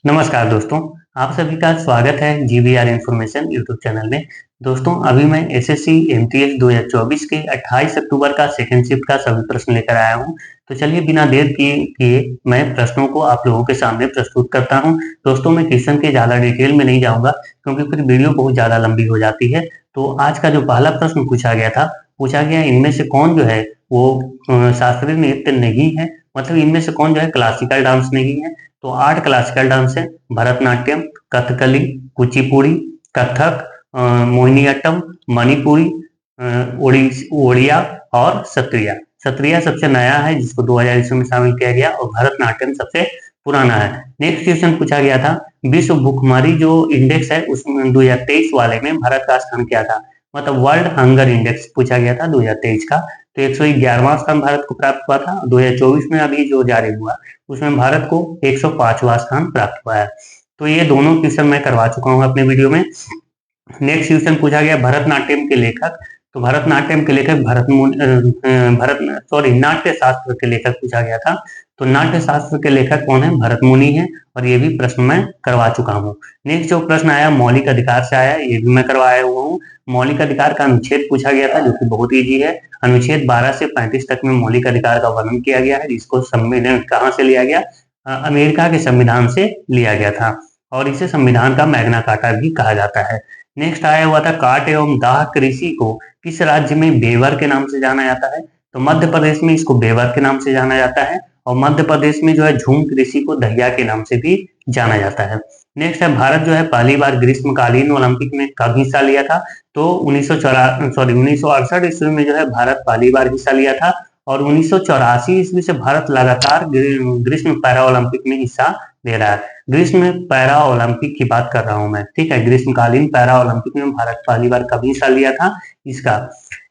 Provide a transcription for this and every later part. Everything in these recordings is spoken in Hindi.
नमस्कार दोस्तों, आप सभी का स्वागत है जीवीआर इन्फॉर्मेशन यूट्यूब चैनल में। दोस्तों, अभी मैं एसएससी एमटीएस 2024 के 28 अक्टूबर का सेकंड शिफ्ट का सभी प्रश्न लेकर आया हूं। तो चलिए बिना देर किए मैं प्रश्नों को आप लोगों के सामने प्रस्तुत करता हूं। दोस्तों, मैं क्वेश्चन के ज़्यादा डिटेल में नहीं जाऊंगा क्योंकि फिर वीडियो बहुत ज़्यादा लंबी हो जाती है। तो आज का जो पहला प्रश्न पूछा गया इनमें से कौन जो है वो शास्त्रीय नृत्य नहीं है, मतलब इनमें से कौन जो है क्लासिकल डांस नहीं है। तो 8 क्लासिकल डांस है: भरतनाट्यम, कथकली, कुचिपुड़ी, कथक, मोहिनीअट्टम, मणिपुरी, ओडिया और सत्रिया। सत्रिया सबसे नया है जिसको 2000 ईस्वी में शामिल किया गया और भरतनाट्यम सबसे पुराना है। नेक्स्ट क्वेश्चन पूछा गया था विश्व भूखमरी जो इंडेक्स है उसमें 2023 वाले में भारत का स्थान क्या था, मतलब वर्ल्ड हंगर इंडेक्स पूछा गया था 2023 का। तो 111वां स्थान भारत को प्राप्त हुआ था। 2024 में अभी जो जारी हुआ उसमें भारत को 105वां स्थान प्राप्त हुआ है। तो ये दोनों क्वेश्चन मैं करवा चुका हूँ अपने वीडियो में। नेक्स्ट क्वेश्चन पूछा गया भरतनाट्यम के लेखक। तो भरतनाट्यम के लेखक नाट्य शास्त्र के लेखक पूछा गया था। तो नाट्य शास्त्र के लेखक कौन है? भरत मुनि है और ये भी प्रश्न मैं करवा चुका हूँ। नेक्स्ट जो प्रश्न आया मौलिक अधिकार से आया, ये भी मैं करवाया हुआ हूँ। मौलिक अधिकार का अनुच्छेद पूछा गया था जो कि बहुत ईजी है। अनुच्छेद 12 से 35 तक में मौलिक अधिकार का वर्णन किया गया है, जिसको संविधान कहाँ से लिया गया? अमेरिका के संविधान से लिया गया था और इसे संविधान का मैग्ना कार्टा भी कहा जाता है। नेक्स्ट आया हुआ था काट एवं दाह कृषि को किस राज्य में बेवर के नाम से जाना जाता है? तो मध्य प्रदेश में इसको बेवर के नाम से जाना जाता है और मध्य प्रदेश में जो है झूम कृषि को दहिया के नाम से भी जाना जाता है। नेक्स्ट है भारत जो है पहली बार ग्रीष्मकालीन ओलंपिक में कब हिस्सा लिया था? तो 1968 ईस्वी में जो है भारत पहली बार हिस्सा लिया था और 1984 ईस्वी से भारत लगातार ग्रीष्म पैरा ओलंपिक में हिस्सा ले रहा है। ग्रीष्म पैरा ओलंपिक की बात कर रहा हूं मैं, ठीक है। ग्रीष्मकालीन पैरा ओलंपिक में भारत पहली बार कब हिस्सा लिया था इसका।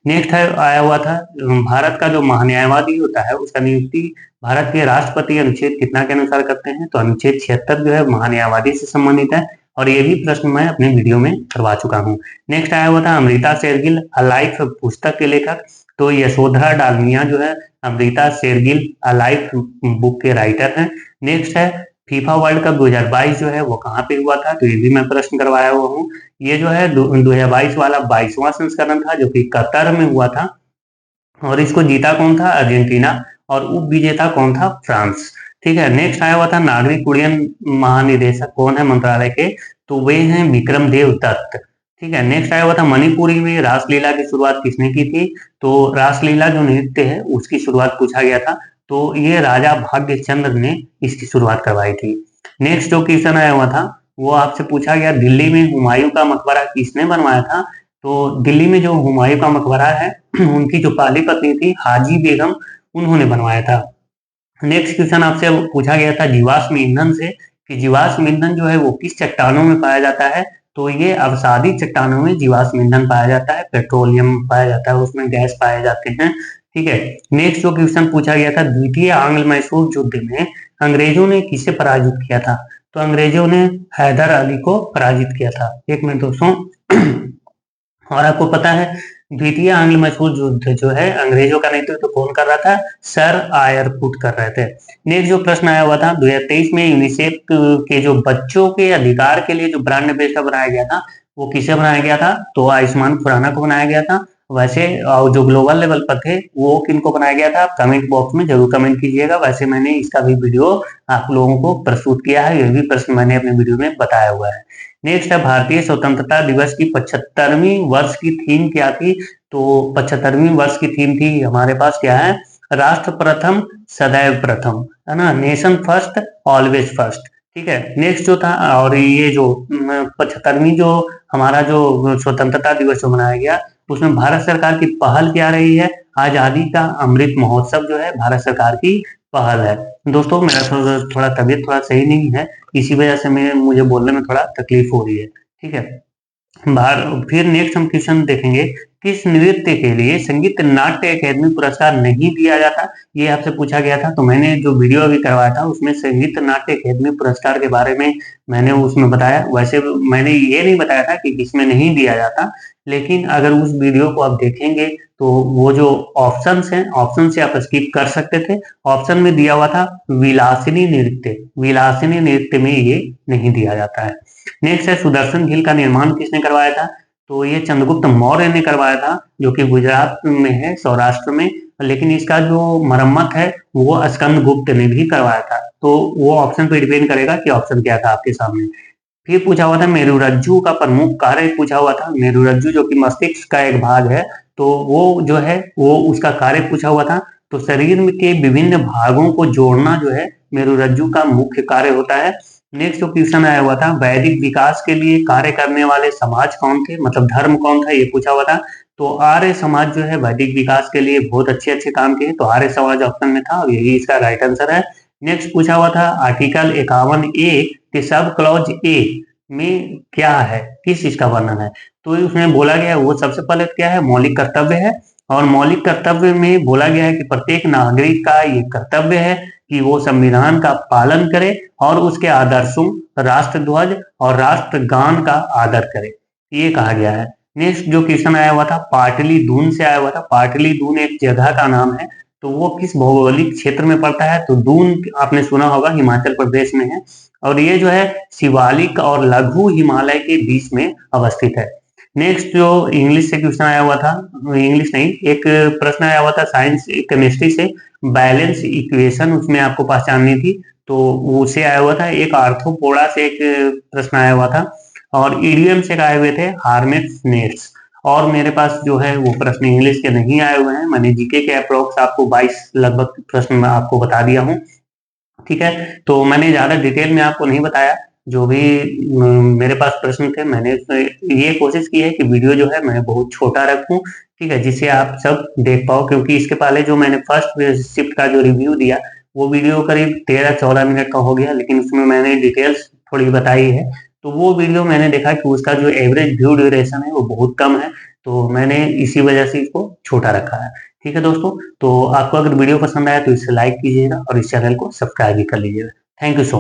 नेक्स्ट है आया हुआ था भारत का जो महान्यायवादी होता है उसका नियुक्ति भारत के राष्ट्रपति अनुच्छेद कितना के अनुसार करते हैं? तो अनुच्छेद 76 जो है महान्यायवादी से संबंधित है और ये भी प्रश्न मैं अपने वीडियो में करवा चुका हूँ। नेक्स्ट आया हुआ था अमृता शेरगिल अ लाइफ पुस्तक के लेखक। तो यशोधरा डालमिया जो है Amrita Shergill a life book के राइटर हैं। नेक्स्ट है फीफा वर्ल्ड कप 2022 जो है वो कहाँ पे हुआ था? तो ये भी मैं प्रश्न करवाया हुआ हूँ। ये जो है 2022 वाला 22वां संस्करण था जो कि कतर में हुआ था और इसको जीता कौन था? अर्जेंटीना और उप विजेता कौन था? फ्रांस। ठीक है। नेक्स्ट आया हुआ था नागरिक उड्डयन महानिदेशक कौन है मंत्रालय के? तो वे हैं विक्रम देव दत्त। ठीक है। नेक्स्ट आया हुआ था मणिपुरी में रासलीला की शुरुआत किसने की थी? तो रासलीला जो नृत्य है उसकी शुरुआत पूछा गया था, तो ये राजा भाग्यचंद्र ने इसकी शुरुआत करवाई थी। नेक्स्ट जो क्वेश्चन आया हुआ था वो आपसे पूछा गया दिल्ली में हुमायूं का मकबरा किसने बनवाया था? तो दिल्ली में जो हुमायूं का मकबरा है उनकी जो पहली पत्नी थी हाजी बेगम, उन्होंने बनवाया था। नेक्स्ट क्वेश्चन आपसे पूछा गया था जीवाश्म ईंधन से कि जीवाश्म ईंधन जो है वो किस चट्टानों में पाया जाता है? तो ये अवसादी चट्टानों में जीवाश्म ईंधन पाया जाता है, पेट्रोलियम पाया जाता है, उसमें गैस पाए जाते हैं। ठीक है। नेक्स्ट जो क्वेश्चन पूछा गया था द्वितीय आंग्ल मैसूर युद्ध में अंग्रेजों ने किसे पराजित किया था? तो अंग्रेजों ने हैदर अली को पराजित किया था। एक मिनट दोस्तों और आपको पता है द्वितीय आंग्ल मैसूर युद्ध जो है अंग्रेजों का नेतृत्व तो कौन कर रहा था? सर आयरकुट कर रहे थे। नेक्स्ट जो प्रश्न आया हुआ था 2023 में यूनिसेफ के जो बच्चों के अधिकार के लिए जो ब्रांड एम्बेसडर बनाया गया था वो किसे बनाया गया था? तो आयुष्मान खुराना को बनाया गया था। वैसे जो ग्लोबल लेवल पर थे वो किनको बनाया गया था? कमेंट बॉक्स में जरूर कमेंट कीजिएगा। वैसे मैंने इसका भी वीडियो आप लोगों को प्रस्तुत किया है, यह भी प्रश्न मैंने अपने वीडियो में बताया हुआ है। नेक्स्ट है भारतीय स्वतंत्रता दिवस की 75वीं वर्ष की थीम क्या थी? तो 75वीं वर्ष की थीम थी हमारे पास क्या है? राष्ट्र प्रथम सदैव प्रथम, है ना, नेशन फर्स्ट ऑलवेज फर्स्ट। ठीक है। नेक्स्ट जो था और ये जो 75वीं जो हमारा जो स्वतंत्रता दिवस जो मनाया गया उसमें भारत सरकार की पहल क्या रही है? आजादी का अमृत महोत्सव जो है भारत सरकार की पहल है। दोस्तों मेरा थोड़ा तबीयत थोड़ा सही नहीं है, इसी वजह से मुझे बोलने में थोड़ा तकलीफ हो रही है। ठीक है। फिर नेक्स्ट हम क्वेश्चन देखेंगे किस नृत्य के लिए संगीत नाट्य अकादमी पुरस्कार नहीं दिया जाता, ये आपसे पूछा गया था। तो मैंने जो वीडियो अभी करवाया था उसमें संगीत नाट्य अकादमी पुरस्कार के बारे में मैंने उसमें बताया। वैसे मैंने ये नहीं बताया था कि किसमें नहीं दिया जाता, लेकिन अगर उस वीडियो को आप देखेंगे तो वो जो ऑप्शंस हैं, ऑप्शन से आप स्किप कर सकते थे। ऑप्शन में दिया हुआ था विलासिनी नृत्य, विलासिनी नृत्य में ये नहीं दिया जाता है। नेक्स्ट है सुदर्शन झील का निर्माण किसने करवाया था, तो ये चंद्रगुप्त मौर्य ने करवाया था, जो कि गुजरात में है, सौराष्ट्र में। लेकिन इसका जो मरम्मत है वो स्कंदगुप्त ने भी करवाया था। तो वो ऑप्शन पे डिपेंड करेगा कि ऑप्शन क्या था आपके सामने। फिर पूछा हुआ था मेरुरज्जु का प्रमुख कार्य पूछा हुआ था। मेरुरज्जु जो कि मस्तिष्क का एक भाग है, तो वो जो है वो उसका कार्य पूछा हुआ था। तो शरीर में के विभिन्न भागों को जोड़ना जो है मेरुरज्जु का मुख्य कार्य होता है। नेक्स्ट जो क्वेश्चन आया हुआ था वैदिक विकास के लिए कार्य करने वाले समाज कौन थे, मतलब धर्म कौन था, ये पूछा हुआ था। तो आर्य समाज जो है वैदिक विकास के लिए बहुत अच्छे अच्छे काम किए, तो आर्य समाज ऑप्शन में था और यही इसका राइट आंसर है। नेक्स्ट पूछा हुआ था आर्टिकल 51A के सब क्लॉज ए में क्या है, किस चीज का वर्णन है। तो उसमें बोला गया है वो सबसे पहले क्या है, मौलिक कर्तव्य है। और मौलिक कर्तव्य में बोला गया है कि प्रत्येक नागरिक का ये कर्तव्य है कि वो संविधान का पालन करे और उसके आदर्शों, राष्ट्रध्वज और राष्ट्रगान का आदर करे, ये कहा गया है। नेक्स्ट जो क्वेश्चन आया हुआ था पाटलिदून से आया हुआ था। पाटलिदून एक जगह का नाम है, तो वो किस भौगोलिक क्षेत्र में पड़ता है, तो दून आपने सुना होगा हिमाचल प्रदेश में है। और ये जो है शिवालिक और लघु हिमालय के बीच में अवस्थित है। नेक्स्ट जो इंग्लिश से क्वेश्चन आया हुआ था, इंग्लिश नहीं, एक प्रश्न आया हुआ था साइंस केमिस्ट्री से, बैलेंस इक्वेशन उसमें आपको पहचाननी थी, तो उसे आया हुआ था। एक आर्थ्रोपोडा से एक प्रश्न आया हुआ था और ईडीएम से आए हुए थे हार्मेट्स नेट्स। और मेरे पास जो है वो प्रश्न इंग्लिश के नहीं आए हुए हैं। मैंने जीके के अप्रोक्स आपको 22 लगभग प्रश्न मैं आपको बता दिया हूँ, ठीक है। तो मैंने ज्यादा डिटेल में आपको नहीं बताया, जो भी मेरे पास प्रश्न थे मैंने ये कोशिश की है कि वीडियो जो है मैं बहुत छोटा रखूं, ठीक है, जिसे आप सब देख पाओ। क्योंकि इसके पहले जो मैंने फर्स्ट शिफ्ट का जो रिव्यू दिया वो वीडियो करीब 13-14 मिनट का हो गया, लेकिन उसमें मैंने डिटेल्स थोड़ी बताई है। तो वो वीडियो मैंने देखा कि उसका जो एवरेज व्यू ड्यूरेशन है वो बहुत कम है, तो मैंने इसी वजह से इसको छोटा रखा है। ठीक है दोस्तों, तो आपको अगर वीडियो पसंद आया तो इसे लाइक कीजिएगा और इस चैनल को सब्सक्राइब भी कर लीजिएगा। Thank you so much.